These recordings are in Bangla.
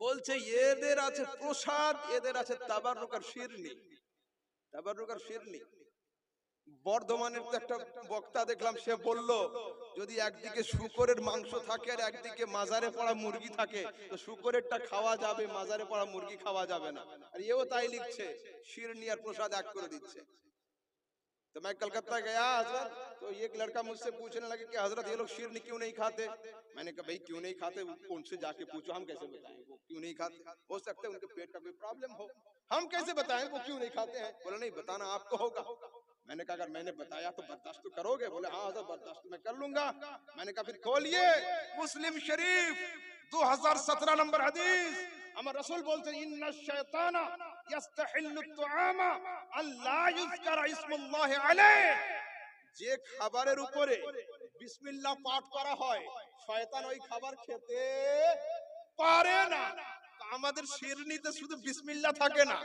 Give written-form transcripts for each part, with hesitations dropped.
বলছে এদের আছে প্রসাদ, এদের আছে তাবাররুক আর শিরনি। তাবাররুক আর শিরনি। বর্ধমানের তো একটা বক্তা দেখলাম, সে বলল যদি একদিকে শূকরের মাংস থাকে আর একদিকে মাজারে পড়া মুরগি থাকে তো শূকরেরটা খাওয়া যাবে, মাজারে পড়া মুরগি খাওয়া যাবে না। আর এও তাই লিখছে, শিরনি আর প্রসাদ এক করে দিচ্ছে। तो मैं कलकत्ता गया हजरत, तो एक लड़का मुझसे पूछने लगे कि हजरत ये लोग शिरनी क्यों नहीं खाते। मैंने कहा भाई क्यों नहीं खाते उनसे जाके पूछो, हम कैसे बताएं वो क्यों नहीं खाते। हो सकता है उनके पेट का कोई प्रॉब्लम हो, हम कैसे बताएं वो क्यों नहीं खाते हैं। बोले नहीं बताना आपको होगा। मैंने कहा अगर मैंने बताया तो बर्दाश्त तो करोगे। बोले हाँ हजरत बर्दाश्त मैं कर लूंगा। मैंने कहा फिर खोलिए मुस्लिम शरीफ 2017 नंबर हदीस। আমার রাসূল বলছেন ইন্না শাইতানা ইস্তাহিল্লু তুআমা আল্লা ইযকারা ইসমুল্লাহি আলাইহি। যে খাবারের উপরে বিসমিল্লাহ পাঠ করা হয় শয়তান ওই খাবার খেতে পারে না। আমাদের শিরনিতে শুধু বিসমিল্লাহ থাকে না,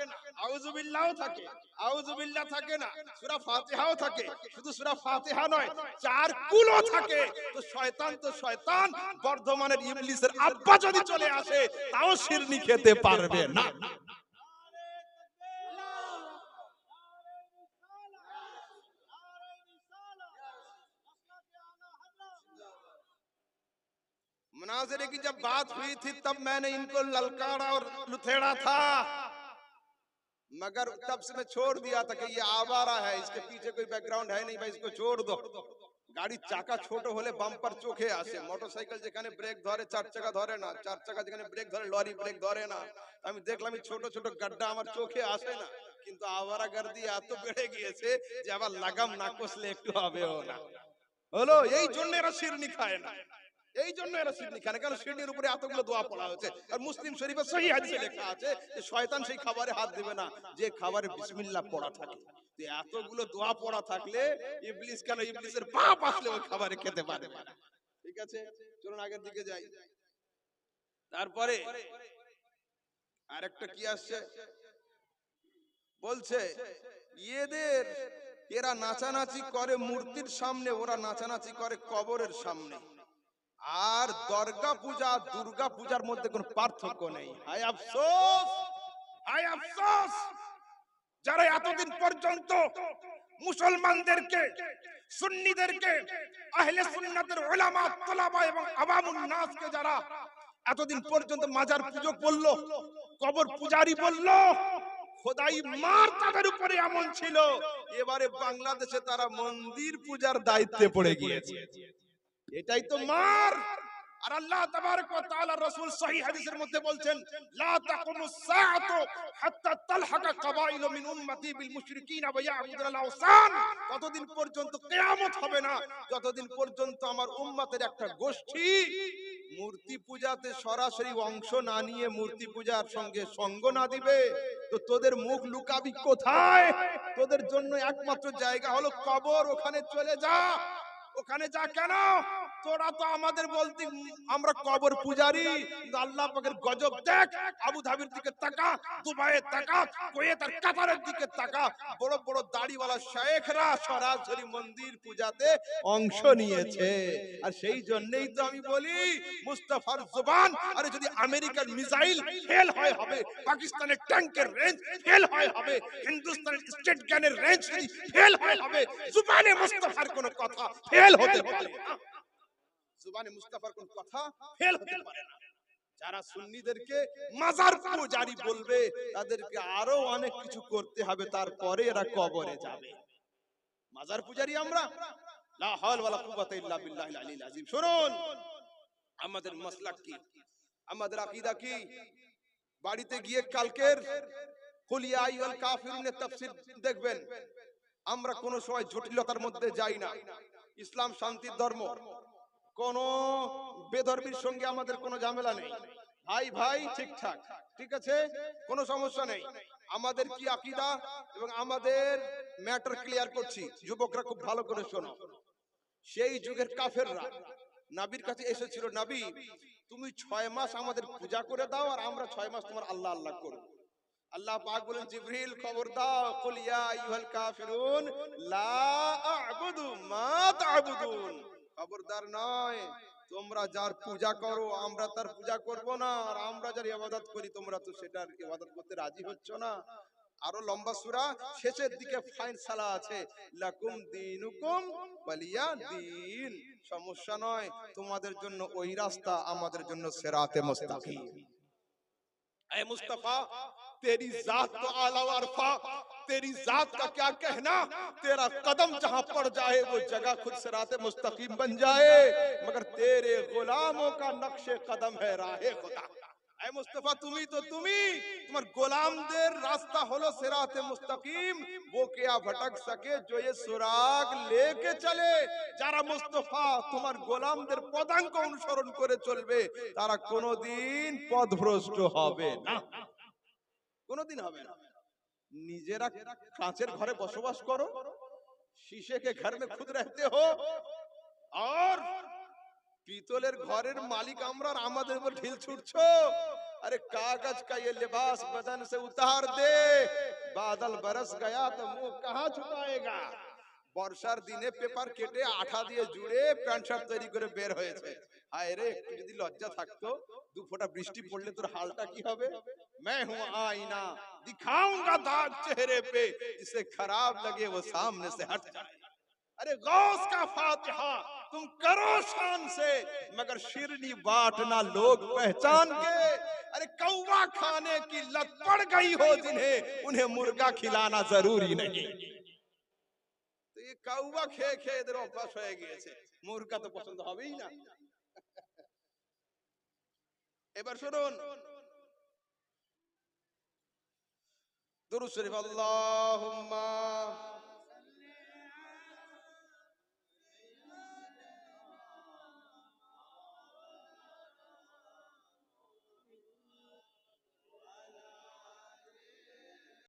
আউযুবিল্লাহও থাকে, আউযুবিল্লাহ থাকে না, সূরা ফাতিহাও থাকে। শুধু সূরা ফাতিহা নয়, চার কুলও থাকে। তো শয়তান বর্ধমানের ইবলিসের আব্বা যদি চলে আসে তাও শিরনি খেতে পারবে না। मुनाज़रे की जब बात हुई थी तब मैंने इनको ललकारा और लुथेड़ा था, मगर तब से मैं छोड़ दिया था कि ये आवारा है, इसके पीछे कोई बैकग्राउंड है नहीं, भाई इसको छोड़ दो। গাড়ির চাকা ছোট হলে বাম্পার চোখে আসে, মোটরসাইকেল যেখানে ব্রেক ধরে চার চাকা ধরে না, চার চাকা যেখানে ব্রেক ধরে লরি ব্রেক ধরে না। আমি দেখলাম এই ছোট ছোট গাড্ডা আমার চোখে আসে না, কিন্তু আওয়ারা গার্দি এত বেড়ে গিয়েছে যে আবার লাগাম না কষলে একটু হবেও না। হলো এই জন্য এরা শিরনি খায় না, এই জন্য এরা শিরনি খায় না, কারণ শিরনির উপরে এতগুলো দোয়া পড়া হয়েছে। আর মুসলিম শরীফে সহিহ হাদিসে লেখা আছে যে শয়তান সেই খাবারে হাত দিবে না যে খাবারে বিসমিল্লাহ পড়া থাকে। তো এতগুলো দোয়া পড়া থাকলে ইবলিস কেন, ইবলিসের বাপ আসলে ওই খাবারে খেতে পারে না। ঠিক আছে, চলুন আগের দিকে যাই। তারপরে আরেকটা কি আসছে, বলছে এরা নাচানাচি করে মূর্তির সামনে, ওরা নাচানাচি করে কবরের সামনে। আর দুর্গা পূজা দুর্গা পূজার মধ্যে কোনো পার্থক্য নেই। হায় আফসোস, হায় আফসোস, যারা এতদিন পর্যন্ত মুসলমানদেরকে, সুন্নিদেরকে, আহলে সুন্নাতের উলামা তোলাবা এবং আওয়ামুন নাসকে যারা এতদিন পর্যন্ত মাজার পূজক বলল, কবর পূজারি বলল, খোদাই মার তাদের উপরে এমন ছিল, এবারে বাংলাদেশে তারা মন্দির পূজার দায়িত্বে পড়ে গিয়েছে। এটাই তো মার। আর আল্লাহ তাবারক ওয়া তাআলা রাসূল সহিহ হাদিসের মধ্যে বলছেন লা তাকুমুস সাআতু হাত্তা তালহাকা কাবাইলু মিন উম্মতি বিল মুশরিকিনা ওয়া ইয়াবুদুল আওসান। ততদিন পর্যন্ত কিয়ামত হবে না যতদিন পর্যন্ত আমার উম্মতের একটা গোষ্ঠী মূর্তি পূজাতে সরাসরি অংশ না নিয়ে মূর্তি পূজার সঙ্গে সঙ্গ না দিবে। তো তোদের মুখ লুকাবি কোথায়? তোদের জন্য একমাত্র জায়গা হলো কবর, ওখানে চলে যা। ওখানে যা কেন? তোরা তো আমাদের বলতি আমরা কবর পূজারি, কিন্তু আল্লাহ পাকের গজব দেখ, আবু ধাবির দিকে তাকা, দুবাইয়ে তাকা, কুয়েত আর কাতারের দিকে তাকা, বড় বড় দাড়িওয়ালা শেখরা সরাসরি মন্দির পূজাতে অংশ নিয়েছে। আর সেই জন্যই তো আমি বলি মুস্তাফার জবান, আরে যদি আমেরিকার মিসাইল ফেল হয় হবে, পাকিস্তানের ট্যাঙ্কের রেঞ্জ ফেল হয় হবে, হিন্দুস্তানের স্টেট গানের রেঞ্জ ফেল হয় হবে, জবানে মুস্তাফার কোন কথা ফেল হতে পারে না। জবানে মুস্তাফার কোন কথা ফেল হতে পারে না। যারা সুন্নিদেরকে মাজার পূজারি বলবে তাদেরকে আরো অনেক কিছু করতে হবে, তারপরে এরা কবরে যাবে। মাজার পূজারি আমরা, লা হাওলা ওয়ালা কুওয়াতা ইল্লা বিল্লাহিল আলিয়্যিল আযীম। শুনুন আমাদের মাসলাক কি, আমাদের আকীদা কি। বাড়িতে গিয়ে কালকের কুল ইয়া আইয়ুহাল কাফিরুনের তাফসীর দেখবেন। আমরা কোন সময় জটিলতার মধ্যে যাই না। ইসলাম শান্তির ধর্ম, কোন বেধর্মীর সঙ্গে আমাদের কোনো ঝামেলা নেই, ভাই ভাই ঠিকঠাক, ঠিক আছে, কোনো সমস্যা নেই। আমাদের কি আকীদা এবং আমাদের ম্যাটার ক্লিয়ার করছি, যুবকরা খুব ভালো করে শোনো। সেই যুগের কাফেররা নবীর কাছে এসেছিল, নবী তুমি 6 মাস আমাদের পূজা করে দাও আর আমরা 6 মাস তোমার আল্লাহ আল্লাহ করব। আল্লাহ পাক বলেন জিবরিল খবর দাও, কুল ইয়া আইয়ুহাল কাফিরুন লা আ'বুদু মা তা'বুদুন, খবরদার নয় তোমরা যার পূজা করো আমরা তার পূজা করব না, আর আমরা যার ইবাদত করি তোমরা তো সেটার ইবাদত করতে রাজি হচ্ছ না। আরো লম্বা সূরা, শেষের দিকে ফাইসালা আছে, লাকুম দীনুকুম ওয়ালিয়া দীন। সমস্যা নয়, তোমাদের জন্য ওই রাস্তা, আমাদের জন্য সিরাতে মুস্তাকিম। ऐ मुस्तफा, तेरी जात तो आला व अरफा, तेरी जात का क्या कहना, तेरा कदम जहां पड़ जाए वो जगह खुद सिराते मुस्तकीम बन जाए, मगर तेरे गुलामों का नक्शे कदम है राहे खुदा। ऐ मुस्तफा, তুমি তো তুমি, তোমার গোলামদের রাস্তা হলো সিরাতে মুস্তাকিম। वो क्या भटक सके जो ये सुराग लेके चले। যারা মুস্তাফা তোমার গোলামদের পদাঙ্ক অনুসরণ করে চলবে তারা কোনোদিন পথভ্রষ্ট হবে না, কোনোদিন হবে না। নিজেরা কাঁচের ঘরে বসবাস করো, शीशे के घर में खुद रहते हो, और পিতলের ঘরের মালিক আমরা, আর আমাদের উপর ঢিল ছুটছো। अरे कागज का ये लिबास बदन से उतार दे, बादल बरस गया तो मुंह कहां छुपाएगा। বর্ষার দিনে পেপার কেটে আঠা দিয়ে জুড়ে প্যান্ট শার্ট তৈরি করে বের হয়েছে। হায় রে, একটু যদি লজ্জা থাকতো, দু ফোঁটা বৃষ্টি পড়লে তোর হালটা কি হবে। मैं हूं आईना, दिखाऊंगा दाग चेहरे पे, जिसे खराब लगे वो सामने से हट जाए। अरे गौस का फातिहा तुम करो शान से, मगर शिरनी बांटना लोग पहचान के। अरे कौवा खाने की लत पड़ गई हो जिन्हें, उन्हें मुर्गा खिलाना जरूरी नहीं। তো এই কাউয়া খেয়ে খেয়ে এদের অভ্যাস হয়ে গিয়েছে, মুরগা তো পছন্দ হবেই না। এবার শুনুন দুরূদ শরীফ, আল্লাহুম্মা